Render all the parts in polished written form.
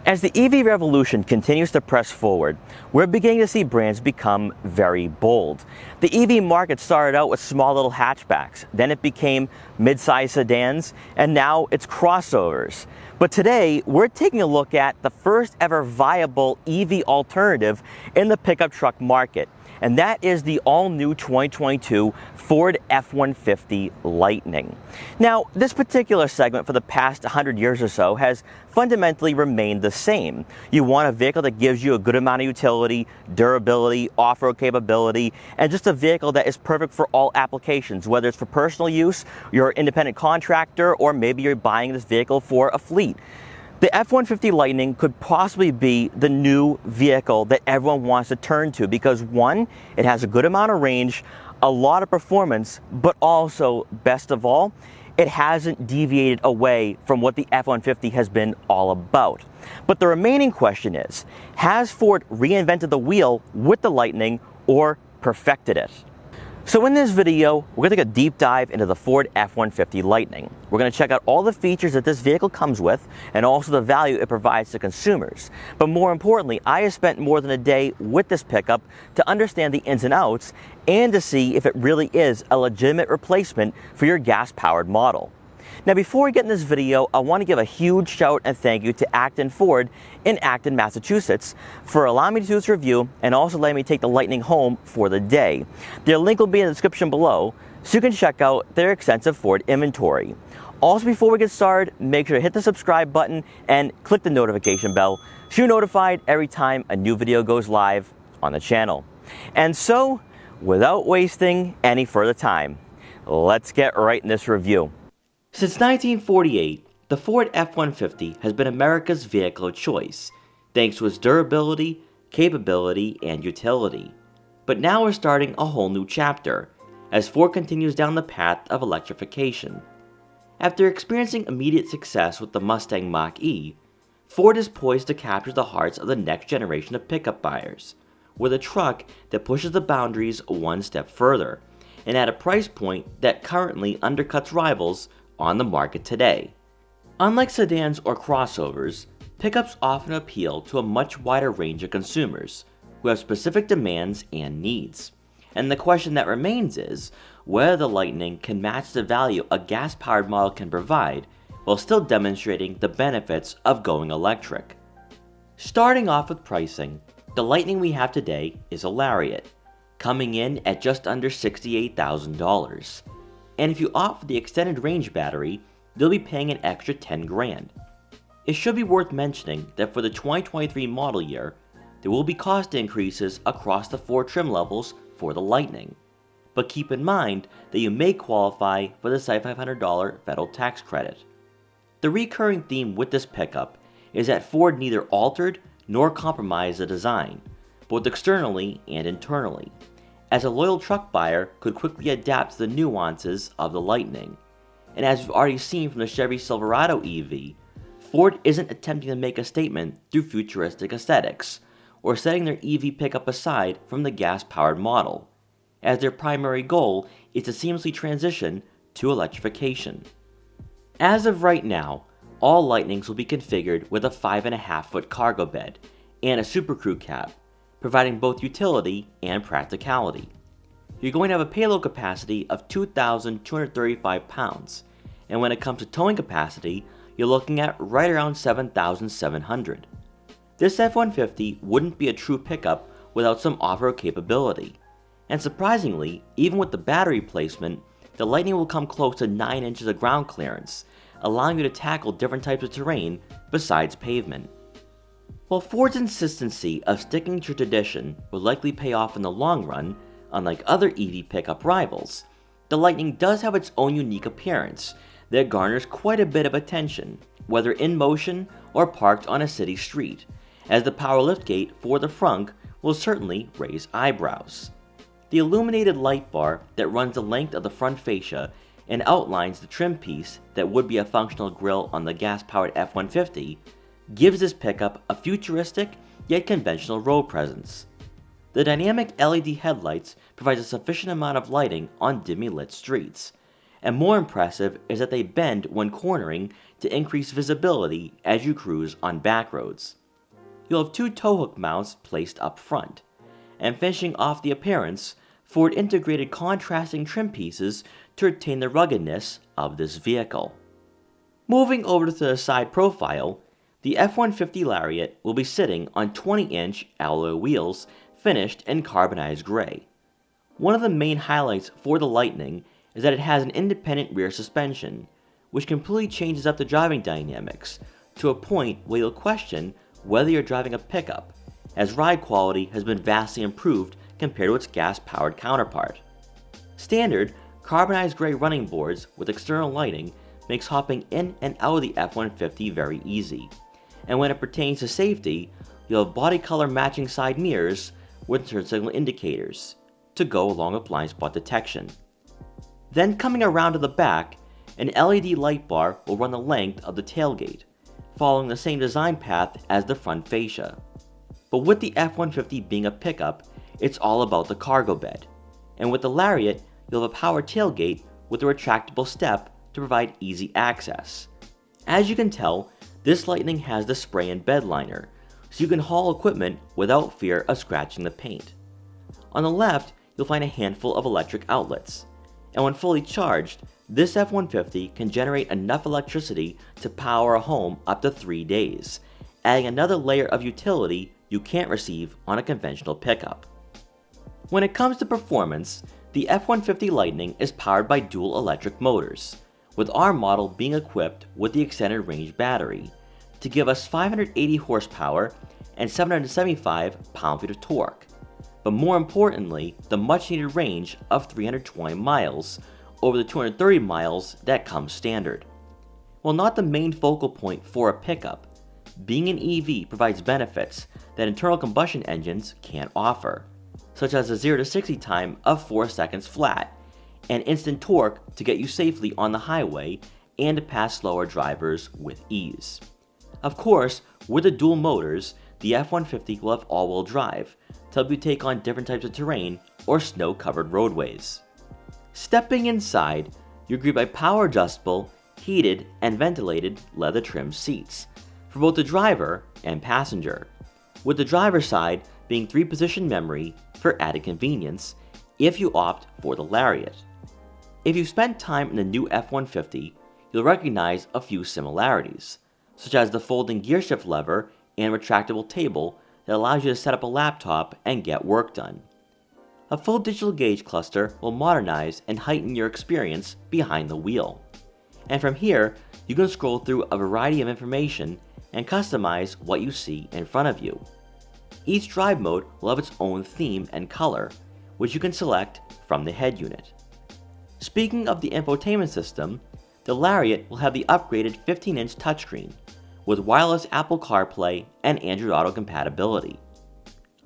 As the EV revolution continues to press forward, we're beginning to see brands become very bold. The EV market started out with small little hatchbacks, then it became mid-size sedans, and now it's crossovers. But today, we're taking a look at the first ever viable EV alternative in the pickup truck market, and that is the all-new 2022 Ford F-150 Lightning. Now, this particular segment for the past 100 years or so has fundamentally remained the same. You want a vehicle that gives you a good amount of utility, durability, off-road capability, and just a vehicle that is perfect for all applications, whether it's for personal use, you're an independent contractor, or maybe you're buying this vehicle for a fleet. The F-150 Lightning could possibly be the new vehicle that everyone wants to turn to because one, it has a good amount of range, a lot of performance, but also, best of all, it hasn't deviated away from what the F-150 has been all about. But the remaining question is, has Ford reinvented the wheel with the Lightning or perfected it? So in this video, we're going to take a deep dive into the Ford F-150 Lightning. We're going to check out all the features that this vehicle comes with and also the value it provides to consumers. But more importantly, I have spent more than a day with this pickup to understand the ins and outs and to see if it really is a legitimate replacement for your gas-powered model. Now before we get in this video, I want to give a huge shout and thank you to Acton Ford in Acton, Massachusetts for allowing me to do this review and also letting me take the Lightning home for the day. Their link will be in the description below so you can check out their extensive Ford inventory. Also, before we get started, make sure to hit the subscribe button and click the notification bell so you're notified every time a new video goes live on the channel. And so, without wasting any further time, let's get right in this review. Since 1948, the Ford F-150 has been America's vehicle of choice, thanks to its durability, capability, and utility. But now we're starting a whole new chapter, as Ford continues down the path of electrification. After experiencing immediate success with the Mustang Mach-E, Ford is poised to capture the hearts of the next generation of pickup buyers, with a truck that pushes the boundaries one step further, and at a price point that currently undercuts rivals on the market today. Unlike sedans or crossovers, pickups often appeal to a much wider range of consumers who have specific demands and needs. And the question that remains is whether the Lightning can match the value a gas-powered model can provide while still demonstrating the benefits of going electric. Starting off with pricing, the Lightning we have today is a Lariat, coming in at just under $68,000. And if you opt for the extended range battery, you'll be paying an extra 10 grand. It should be worth mentioning that for the 2023 model year, there will be cost increases across the 4 trim levels for the Lightning. But keep in mind that you may qualify for the $7,500 federal tax credit. The recurring theme with this pickup is that Ford neither altered nor compromised the design, both externally and internally, as a loyal truck buyer could quickly adapt to the nuances of the Lightning. And as we've already seen from the Chevy Silverado EV, Ford isn't attempting to make a statement through futuristic aesthetics, or setting their EV pickup aside from the gas-powered model, as their primary goal is to seamlessly transition to electrification. As of right now, all Lightnings will be configured with a 5.5-foot cargo bed and a Super Crew cab, providing both utility and practicality. You're going to have a payload capacity of 2,235 pounds, and when it comes to towing capacity, you're looking at right around 7,700. This F-150 wouldn't be a true pickup without some off-road capability, and surprisingly, even with the battery placement, the Lightning will come close to 9 inches of ground clearance, allowing you to tackle different types of terrain besides pavement. While Ford's insistency of sticking to tradition will likely pay off in the long run, unlike other EV pickup rivals, the Lightning does have its own unique appearance that garners quite a bit of attention, whether in motion or parked on a city street, as the power liftgate for the frunk will certainly raise eyebrows. The illuminated light bar that runs the length of the front fascia and outlines the trim piece that would be a functional grille on the gas-powered F-150 gives this pickup a futuristic yet conventional road presence. The dynamic LED headlights provide a sufficient amount of lighting on dimly lit streets, and more impressive is that they bend when cornering to increase visibility as you cruise on back roads. You'll have 2 tow hook mounts placed up front, and finishing off the appearance, Ford integrated contrasting trim pieces to retain the ruggedness of this vehicle. Moving over to the side profile, the F-150 Lariat will be sitting on 20-inch alloy wheels finished in carbonized gray. One of the main highlights for the Lightning is that it has an independent rear suspension, which completely changes up the driving dynamics to a point where you'll question whether you're driving a pickup, as ride quality has been vastly improved compared to its gas-powered counterpart. Standard, carbonized gray running boards with external lighting makes hopping in and out of the F-150 very easy, and when it pertains to safety, you'll have body color matching side mirrors with turn signal indicators to go along with blind spot detection. Then coming around to the back, an LED light bar will run the length of the tailgate, following the same design path as the front fascia. But with the F-150 being a pickup, it's all about the cargo bed, and with the Lariat, you'll have a power tailgate with a retractable step to provide easy access. As you can tell, this Lightning has the spray-in bed liner, so you can haul equipment without fear of scratching the paint. On the left, you'll find a handful of electric outlets, and when fully charged, this F-150 can generate enough electricity to power a home up to 3 days, adding another layer of utility you can't receive on a conventional pickup. When it comes to performance, the F-150 Lightning is powered by dual electric motors, with our model being equipped with the extended range battery to give us 580 horsepower and 775 pound-feet of torque, but more importantly, the much-needed range of 320 miles over the 230 miles that comes standard. While not the main focal point for a pickup, being an EV provides benefits that internal combustion engines can't offer, such as a 0 to 60 time of 4 seconds flat, and instant torque to get you safely on the highway and to pass slower drivers with ease. Of course, with the dual motors, the F-150 will have all-wheel drive to help you take on different types of terrain or snow-covered roadways. Stepping inside, you're greeted by power-adjustable, heated, and ventilated leather-trimmed seats for both the driver and passenger, with the driver's side being 3-position memory for added convenience if you opt for the Lariat. If you've spent time in the new F-150, you'll recognize a few similarities, such as the folding gearshift lever and retractable table that allows you to set up a laptop and get work done. A full digital gauge cluster will modernize and heighten your experience behind the wheel. And from here, you can scroll through a variety of information and customize what you see in front of you. Each drive mode will have its own theme and color, which you can select from the head unit. Speaking of the infotainment system, the Lariat will have the upgraded 15-inch touchscreen with wireless Apple CarPlay and Android Auto compatibility.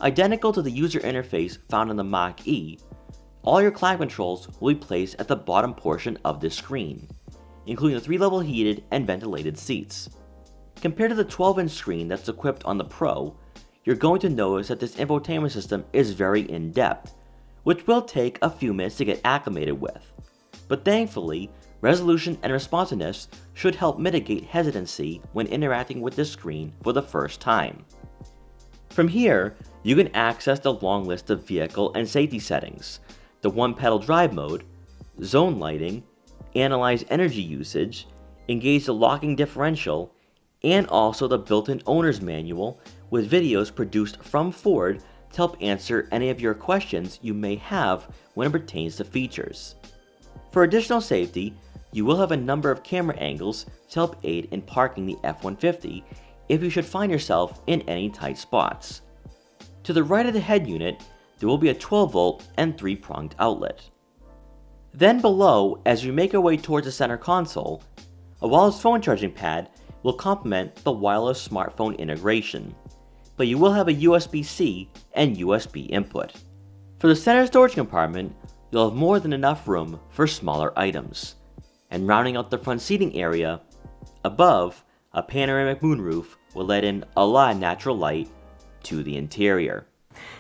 Identical to the user interface found in the Mach-E, all your climate controls will be placed at the bottom portion of this screen, including the 3-level heated and ventilated seats. Compared to the 12-inch screen that's equipped on the Pro, you're going to notice that this infotainment system is very in-depth, which will take a few minutes to get acclimated with. But thankfully, resolution and responsiveness should help mitigate hesitancy when interacting with this screen for the first time. From here, you can access the long list of vehicle and safety settings, the one-pedal drive mode, zone lighting, analyze energy usage, engage the locking differential, and also the built-in owner's manual with videos produced from Ford to help answer any of your questions you may have when it pertains to features. For additional safety, you will have a number of camera angles to help aid in parking the F-150 if you should find yourself in any tight spots. To the right of the head unit, there will be a 12-volt and 3-pronged outlet. Then below, as you make your way towards the center console, a wireless phone charging pad will complement the wireless smartphone integration, but you will have a USB-C and USB input. For the center storage compartment, you'll have more than enough room for smaller items. And rounding out the front seating area, above, a panoramic moonroof will let in a lot of natural light to the interior.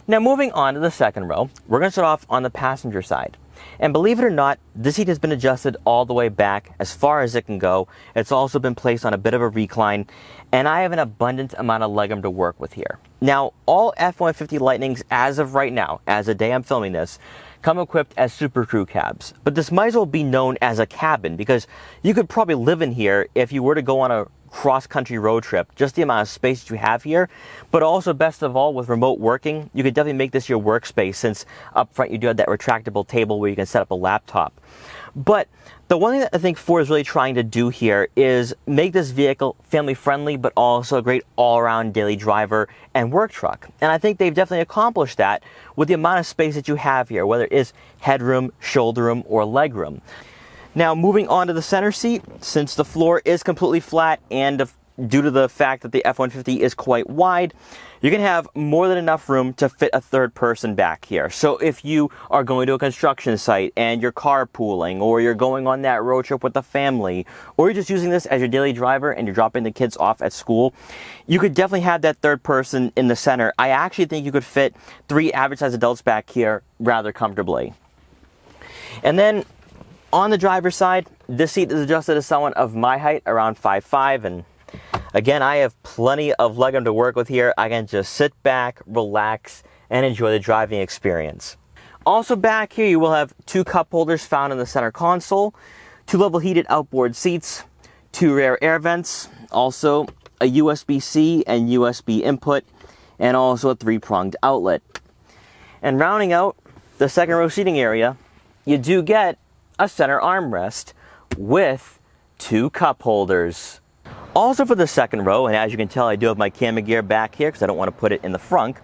Now moving on to the second row, we're going to start off on the passenger side. And believe it or not, this seat has been adjusted all the way back as far as it can go. It's also been placed on a bit of a recline, and I have an abundant amount of legroom to work with here. Now, all F-150 Lightnings as of right now, as the day I'm filming this, come equipped as Super Crew cabs. But this might as well be known as a cabin, because you could probably live in here if you were to go on a cross-country road trip, just the amount of space that you have here. But also, best of all, with remote working, you could definitely make this your workspace, since up front you do have that retractable table where you can set up a laptop. But the one thing that I think Ford is really trying to do here is make this vehicle family friendly, but also a great all-around daily driver and work truck. And I think they've definitely accomplished that with the amount of space that you have here, whether it is headroom, shoulder room, or legroom. Now, moving on to the center seat, since the floor is completely flat and due to the fact that the F-150 is quite wide, you're going to have more than enough room to fit a third person back here. So if you are going to a construction site and you're carpooling, or you're going on that road trip with the family, or you're just using this as your daily driver and you're dropping the kids off at school, you could definitely have that third person in the center. I actually think you could fit 3 average-sized adults back here rather comfortably. And then on the driver's side, this seat is adjusted to someone of my height, around 5'5", and again, I have plenty of legroom to work with here. I can just sit back, relax, and enjoy the driving experience. Also back here, you will have 2 cup holders found in the center console, 2 level heated outboard seats, 2 rear air vents, also a USB-C and USB input, and also a 3-pronged outlet. And rounding out the second row seating area, you do get a center armrest with 2 cup holders. Also for the second row, and as you can tell, I do have my camera gear back here because I don't want to put it in the frunk.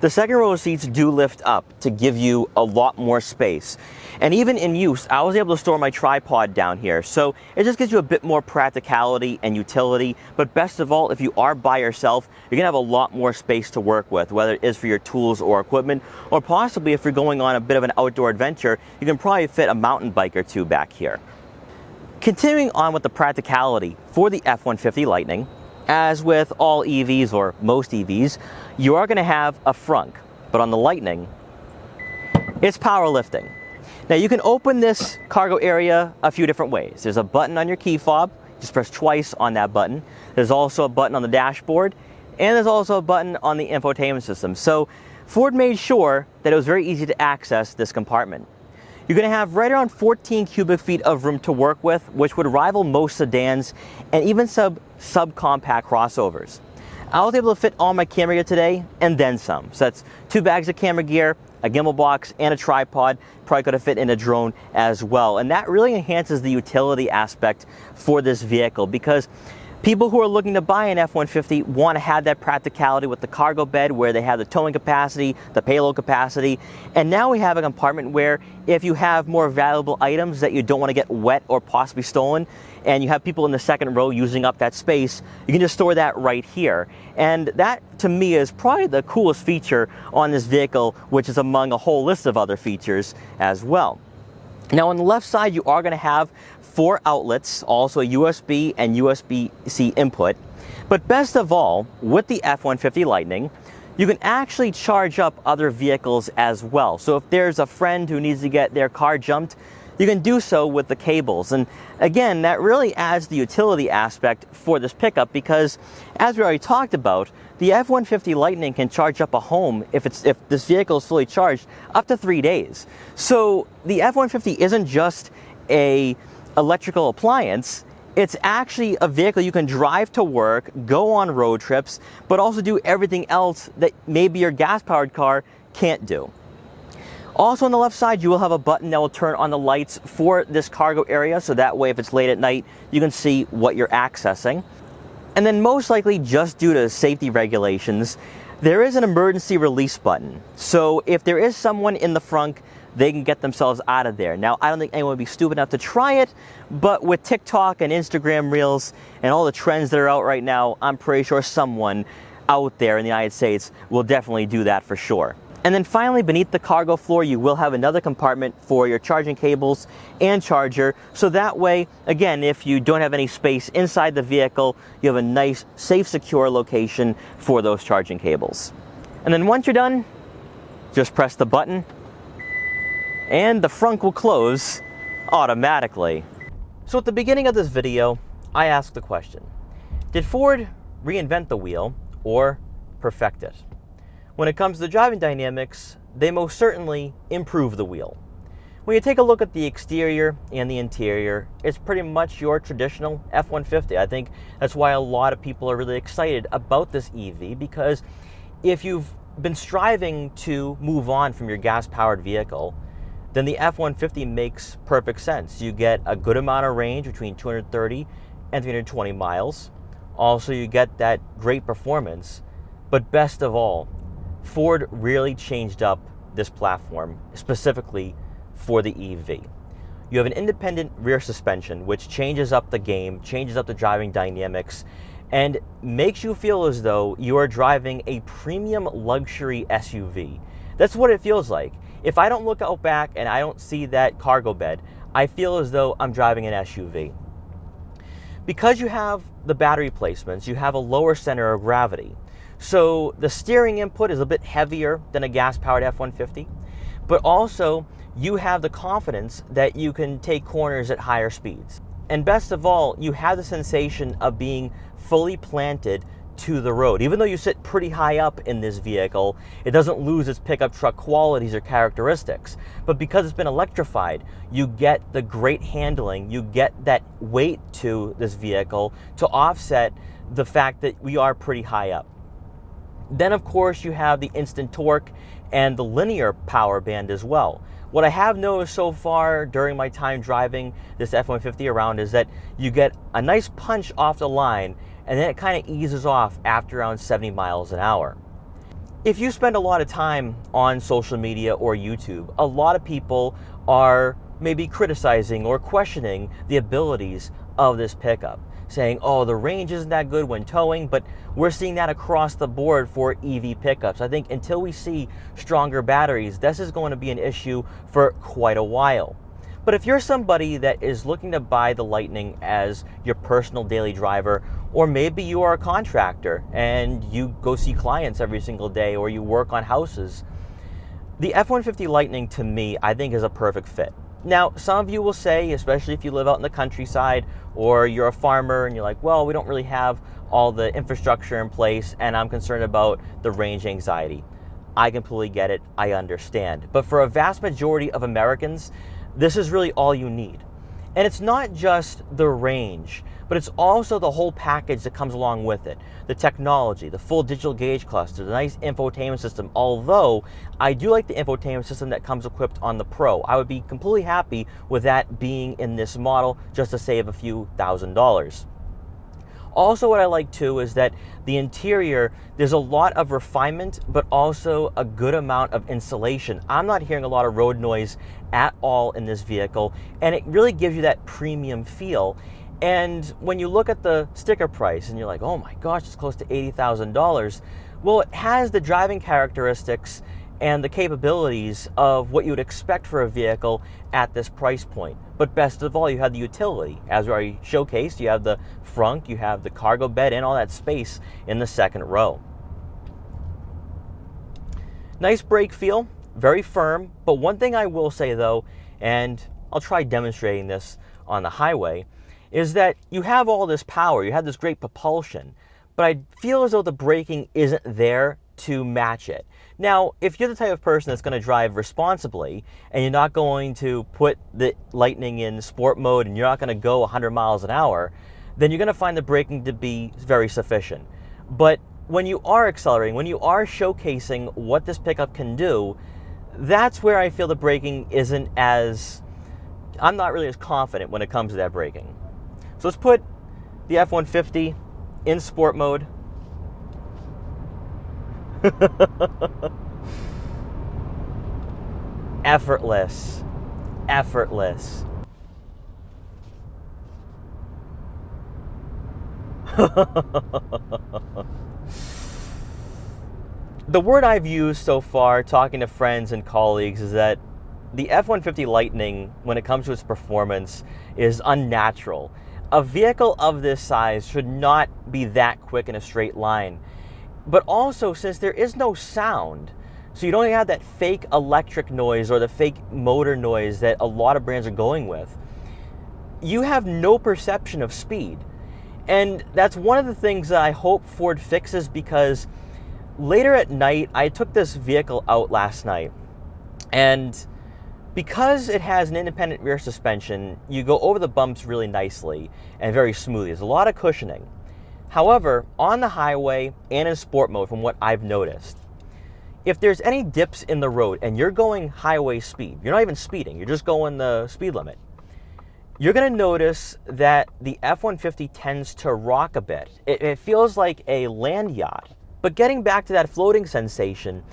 The second row of seats do lift up to give you a lot more space. And even in use, I was able to store my tripod down here. So it just gives you a bit more practicality and utility. But best of all, if you are by yourself, you're gonna have a lot more space to work with, whether it is for your tools or equipment, or possibly if you're going on a bit of an outdoor adventure, you can probably fit a mountain bike or 2 back here. Continuing on with the practicality for the F-150 Lightning, as with all EVs or most EVs, you are going to have a frunk, but on the Lightning, it's powerlifting. Now you can open this cargo area a few different ways. There's a button on your key fob, just press twice on that button. There's also a button on the dashboard, and there's also a button on the infotainment system. So Ford made sure that it was very easy to access this compartment. You're going to have right around 14 cubic feet of room to work with, which would rival most sedans and even subcompact crossovers. I was able to fit all my camera gear today and then some. So that's 2 bags of camera gear, a gimbal box, and a tripod. Probably could have fit in a drone as well. And that really enhances the utility aspect for this vehicle, because people who are looking to buy an F-150 want to have that practicality with the cargo bed where they have the towing capacity, the payload capacity, and now we have a compartment where if you have more valuable items that you don't want to get wet or possibly stolen, and you have people in the second row using up that space, you can just store that right here. And that, to me, is probably the coolest feature on this vehicle, which is among a whole list of other features as well. Now on the left side, you are going to have 4 outlets, also a USB and USB-C input. But best of all, with the F-150 Lightning, you can actually charge up other vehicles as well. So if there's a friend who needs to get their car jumped, you can do so with the cables. And again, that really adds the utility aspect for this pickup, because as we already talked about, the F-150 Lightning can charge up a home if this vehicle is fully charged up to 3 days. So the F-150 isn't just a electrical appliance, it's actually a vehicle you can drive to work, go on road trips, but also do everything else that maybe your gas-powered car can't do. Also on the left side, you will have a button that will turn on the lights for this cargo area, so that way if it's late at night, you can see what you're accessing. And then most likely, just due to safety regulations, there is an emergency release button. So if there is someone in the frunk, they can get themselves out of there. Now, I don't think anyone would be stupid enough to try it, but with TikTok and Instagram Reels and all the trends that are out right now, I'm pretty sure someone out there in the United States will definitely do that for sure. And then finally, beneath the cargo floor, you will have another compartment for your charging cables and charger. So that way, again, if you don't have any space inside the vehicle, you have a nice, safe, secure location for those charging cables. And then once you're done, just press the button and the frunk will close automatically. So at the beginning of this video, I asked the question, did Ford reinvent the wheel or perfect it? When it comes to driving dynamics, they most certainly improve the wheel. When you take a look at the exterior and the interior, it's pretty much your traditional F-150. I think that's why a lot of people are really excited about this EV, because if you've been striving to move on from your gas-powered vehicle, then the F-150 makes perfect sense. You get a good amount of range between 230 and 320 miles. Also, you get that great performance. But best of all, Ford really changed up this platform specifically for the EV. You have an independent rear suspension, which changes up the game, changes up the driving dynamics, and makes you feel as though you are driving a premium luxury SUV. That's what it feels like. If I don't look out back and I don't see that cargo bed, I feel as though I'm driving an SUV. Because you have the battery placements, you have a lower center of gravity. So the steering input is a bit heavier than a gas-powered F-150, but also you have the confidence that you can take corners at higher speeds. And best of all, you have the sensation of being fully planted to the road. Even though you sit pretty high up in this vehicle, it doesn't lose its pickup truck qualities or characteristics. But because it's been electrified, you get the great handling, you get that weight to this vehicle to offset the fact that we are pretty high up. Then of course you have the instant torque and the linear power band as well. What I have noticed so far during my time driving this F-150 around is that you get a nice punch off the line, and then it kind of eases off after around 70 miles an hour. If you spend a lot of time on social media or YouTube, a lot of people are maybe criticizing or questioning the abilities of this pickup, saying, oh, the range isn't that good when towing, but we're seeing that across the board for EV pickups. I think until we see stronger batteries, this is going to be an issue for quite a while. But if you're somebody that is looking to buy the Lightning as your personal daily driver, or maybe you are a contractor and you go see clients every single day, or you work on houses, the F-150 Lightning to me, I think is a perfect fit. Now, some of you will say, especially if you live out in the countryside or you're a farmer and you're like, well, we don't really have all the infrastructure in place and I'm concerned about the range anxiety. I completely get it. I understand. But for a vast majority of Americans, this is really all you need. And it's not just the range, but it's also the whole package that comes along with it. The technology, the full digital gauge cluster, the nice infotainment system. Although I do like the infotainment system that comes equipped on the Pro. I would be completely happy with that being in this model just to save a few $1,000s. Also, what I like too is that the interior, there's a lot of refinement, but also a good amount of insulation. I'm not hearing a lot of road noise at all in this vehicle, and it really gives you that premium feel. And when you look at the sticker price and you're like, oh my gosh, it's close to $80,000. Well, it has the driving characteristics and the capabilities of what you would expect for a vehicle at this price point. But best of all, you have the utility. As I showcased, you have the frunk, you have the cargo bed, and all that space in the second row. Nice brake feel, very firm. But one thing I will say though, and I'll try demonstrating this on the highway, is that you have all this power, you have this great propulsion, but I feel as though the braking isn't there to match it. Now, if you're the type of person that's going to drive responsibly and you're not going to put the Lightning in sport mode and you're not going to go 100 miles an hour, then you're going to find the braking to be very sufficient. But when you are accelerating, when you are showcasing what this pickup can do, that's where I feel the braking isn't as, I'm not really as confident when it comes to that braking. So let's put the F-150 in sport mode. Effortless. Effortless. The word I've used so far talking to friends and colleagues is that the F-150 Lightning, when it comes to its performance, is unnatural. A vehicle of this size should not be that quick in a straight line. But also, since there is no sound, So you don't have that fake electric noise or the fake motor noise that a lot of brands are going with. You have no perception of speed. And that's one of the things that I hope Ford fixes, because later at night, I took this vehicle out last night, and because it has an independent rear suspension, you go over the bumps really nicely and very smoothly. There's a lot of cushioning. However, on the highway and in sport mode, from what I've noticed, if there's any dips in the road and you're going highway speed, you're not even speeding, you're just going the speed limit, you're going to notice that the F-150 tends to rock a bit. It feels like a land yacht. But getting back to that floating sensation,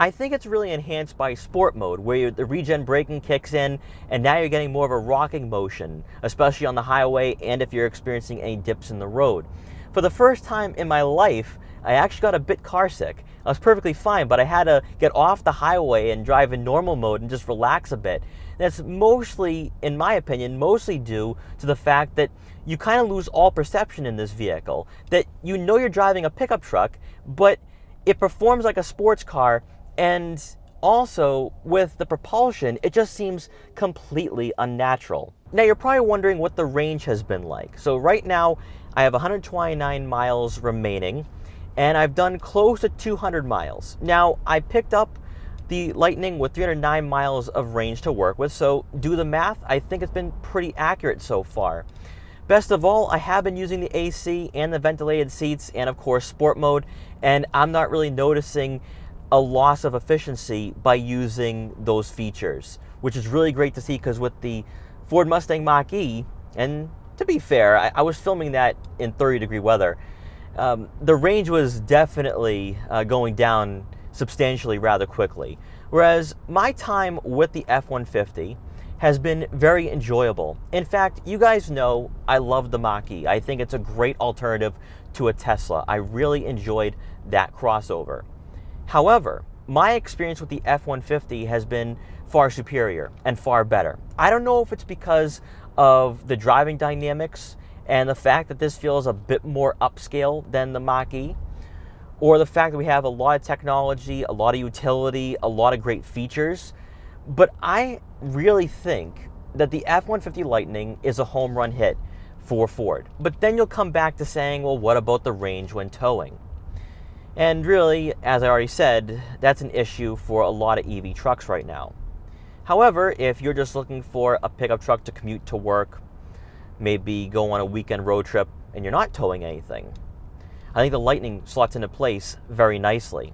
I think it's really enhanced by sport mode, where the regen braking kicks in, and now you're getting more of a rocking motion, especially on the highway and if you're experiencing any dips in the road. For the first time in my life, I actually got a bit car sick. I was perfectly fine, but I had to get off the highway and drive in normal mode and just relax a bit. That's mostly, in my opinion, mostly due to the fact that you kind of lose all perception in this vehicle. That you know you're driving a pickup truck, but it performs like a sports car, and also with the propulsion, it just seems completely unnatural. Now you're probably wondering what the range has been like. So right now, I have 129 miles remaining, and I've done close to 200 miles. Now, I picked up the Lightning with 309 miles of range to work with, so do the math. I think it's been pretty accurate so far. Best of all, I have been using the AC and the ventilated seats and, of course, sport mode, and I'm not really noticing a loss of efficiency by using those features, which is really great to see, because with the Ford Mustang Mach-E, and to be fair, I was filming that in 30-degree weather, the range was definitely going down substantially rather quickly. Whereas my time with the F-150 has been very enjoyable. In fact, you guys know I love the Mach-E. I think it's a great alternative to a Tesla. I really enjoyed that crossover. However, my experience with the F-150 has been far superior and far better. I don't know if it's because of the driving dynamics and the fact that this feels a bit more upscale than the Mach-E, or the fact that we have a lot of technology, a lot of utility, a lot of great features. But I really think that the F-150 Lightning is a home run hit for Ford. But then you'll come back to saying, well, what about the range when towing? And really, as I already said, that's an issue for a lot of EV trucks right now. However, if you're just looking for a pickup truck to commute to work, maybe go on a weekend road trip, and you're not towing anything, I think the Lightning slots into place very nicely.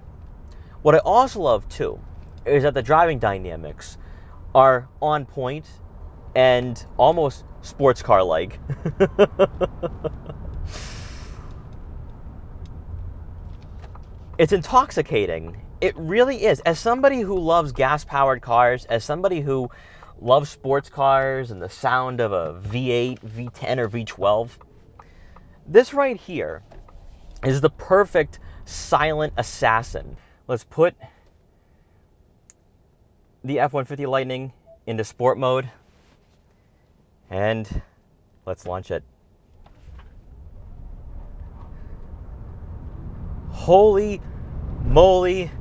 What I also love, too, is that the driving dynamics are on point and almost sports car-like. It's intoxicating. It really is. As somebody who loves gas-powered cars, as somebody who loves sports cars and the sound of a V8, V10, or V12, this right here is the perfect silent assassin. Let's put the F-150 Lightning into sport mode, and let's launch it. Holy moly.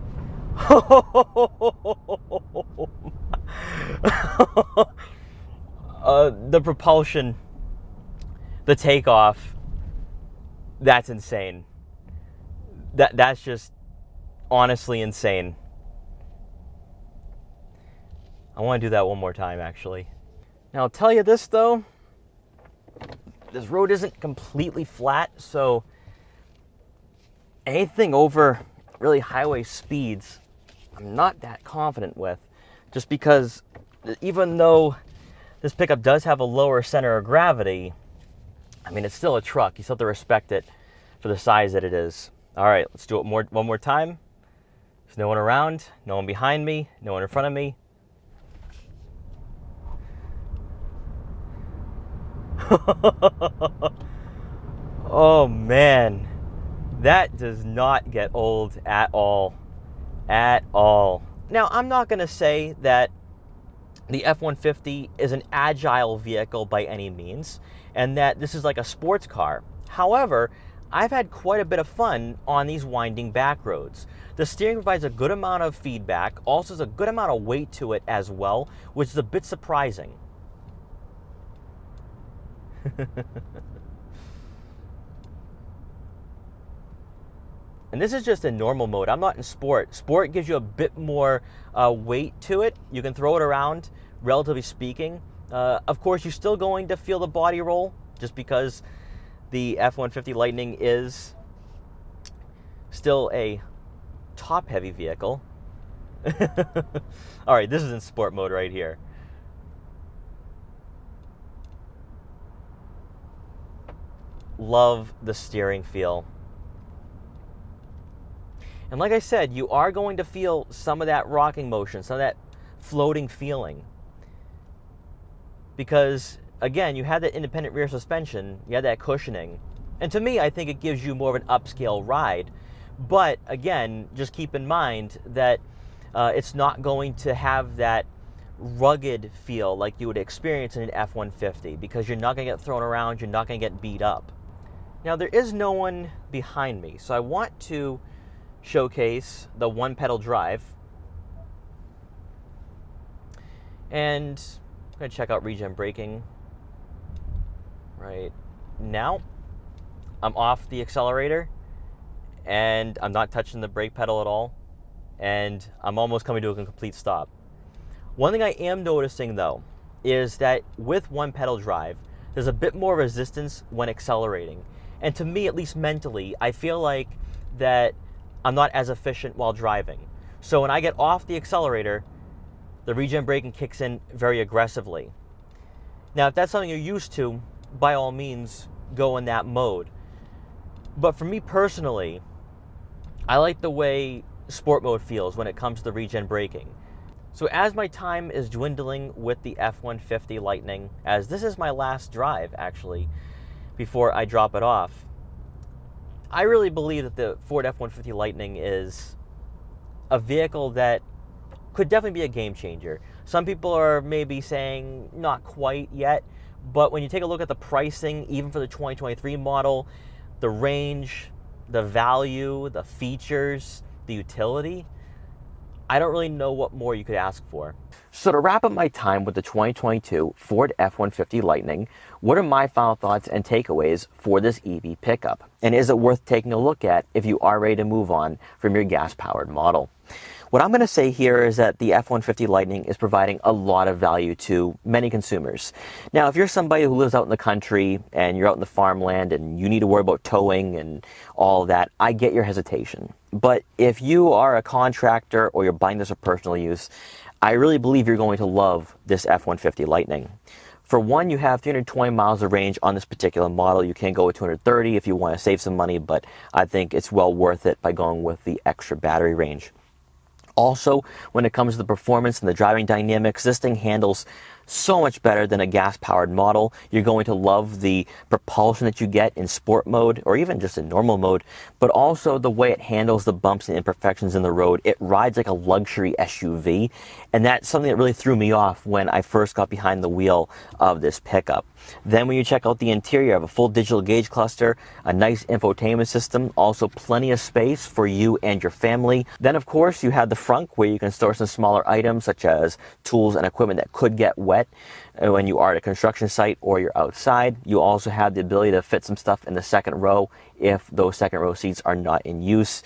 The propulsion, the takeoff, that's insane. That's just honestly insane. I want to do that one more time, actually. Now, I'll tell you this, though. This road isn't completely flat, so anything over really highway speeds, I'm not that confident with. Just because even though this pickup does have a lower center of gravity, I mean, it's still a truck. You still have to respect it for the size that it is. All right, let's do it one more time. There's no one around, no one behind me, no one in front of me. Oh man, that does not get old at all. At all. Now, I'm not going to say that the F-150 is an agile vehicle by any means, and that this is like a sports car. However, I've had quite a bit of fun on these winding back roads. The steering provides a good amount of feedback, also has a good amount of weight to it as well, which is a bit surprising. And this is just in normal mode. I'm not in sport. Sport gives you a bit more weight to it. You can throw it around, relatively speaking. Of course, you're still going to feel the body roll just because the F-150 Lightning is still a top-heavy vehicle. All right, this is in sport mode right here. Love the steering feel. And like I said, you are going to feel some of that rocking motion, some of that floating feeling. Because, again, you have that independent rear suspension, you have that cushioning. And to me, I think it gives you more of an upscale ride. But, again, just keep in mind that it's not going to have that rugged feel like you would experience in an F-150, because you're not going to get thrown around, you're not going to get beat up. Now, there is no one behind me, so I want to showcase the one-pedal drive. And I'm going to check out regen braking right now. I'm off the accelerator, and I'm not touching the brake pedal at all, and I'm almost coming to a complete stop. One thing I am noticing, though, is that with one-pedal drive, there's a bit more resistance when accelerating. And to me, at least mentally, I feel like that I'm not as efficient while driving. So when I get off the accelerator, the regen braking kicks in very aggressively. Now, if that's something you're used to, by all means, go in that mode. But for me personally, I like the way sport mode feels when it comes to the regen braking. So as my time is dwindling with the F-150 Lightning, as this is my last drive, actually, before I drop it off, I really believe that the Ford F-150 Lightning is a vehicle that could definitely be a game changer. Some people are maybe saying not quite yet, but when you take a look at the pricing, even for the 2023 model, the range, the value, the features, the utility, I don't really know what more you could ask for. So to wrap up my time with the 2022 Ford F-150 Lightning, what are my final thoughts and takeaways for this EV pickup? And is it worth taking a look at if you are ready to move on from your gas-powered model? What I'm going to say here is that the F-150 Lightning is providing a lot of value to many consumers. Now, if you're somebody who lives out in the country and you're out in the farmland and you need to worry about towing and all that, I get your hesitation. But if you are a contractor or you're buying this for personal use, I really believe you're going to love this F-150 Lightning. For one, you have 320 miles of range on this particular model. You can go with 230 if you want to save some money, but I think it's well worth it by going with the extra battery range. Also, when it comes to the performance and the driving dynamics, this thing handles so much better than a gas-powered model. You're going to love the propulsion that you get in sport mode or even just in normal mode, but also the way it handles the bumps and imperfections in the road. It rides like a luxury SUV, and that's something that really threw me off when I first got behind the wheel of this pickup. Then when you check out the interior, you have a full digital gauge cluster, a nice infotainment system, also plenty of space for you and your family. Then of course you have the frunk where you can store some smaller items such as tools and equipment that could get wet when you are at a construction site or you're outside. You also have the ability to fit some stuff in the second row if those second row seats are not in use.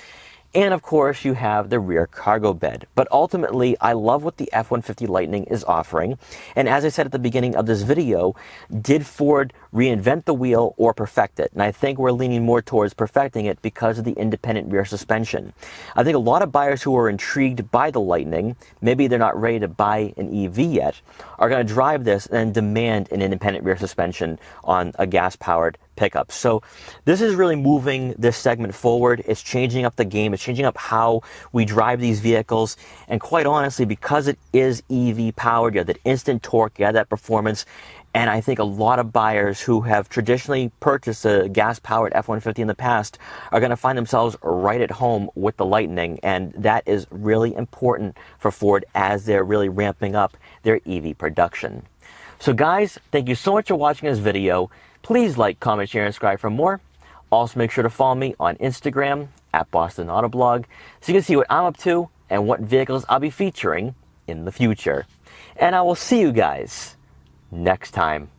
And of course, you have the rear cargo bed. But ultimately, I love what the F-150 Lightning is offering. And as I said at the beginning of this video, did Ford reinvent the wheel or perfect it? And I think we're leaning more towards perfecting it because of the independent rear suspension. I think a lot of buyers who are intrigued by the Lightning, maybe they're not ready to buy an EV yet, are going to drive this and demand an independent rear suspension on a gas-powered pickup. So this is really moving this segment forward. It's changing up the game. It's changing up how we drive these vehicles. And quite honestly, because it is EV powered, you have that instant torque, you have that performance. And I think a lot of buyers who have traditionally purchased a gas-powered F-150 in the past are going to find themselves right at home with the Lightning. And that is really important for Ford as they're really ramping up their EV production. So guys, thank you so much for watching this video. Please like, comment, share, and subscribe for more. Also, make sure to follow me on Instagram at Boston Autoblog so you can see what I'm up to and what vehicles I'll be featuring in the future. And I will see you guys next time.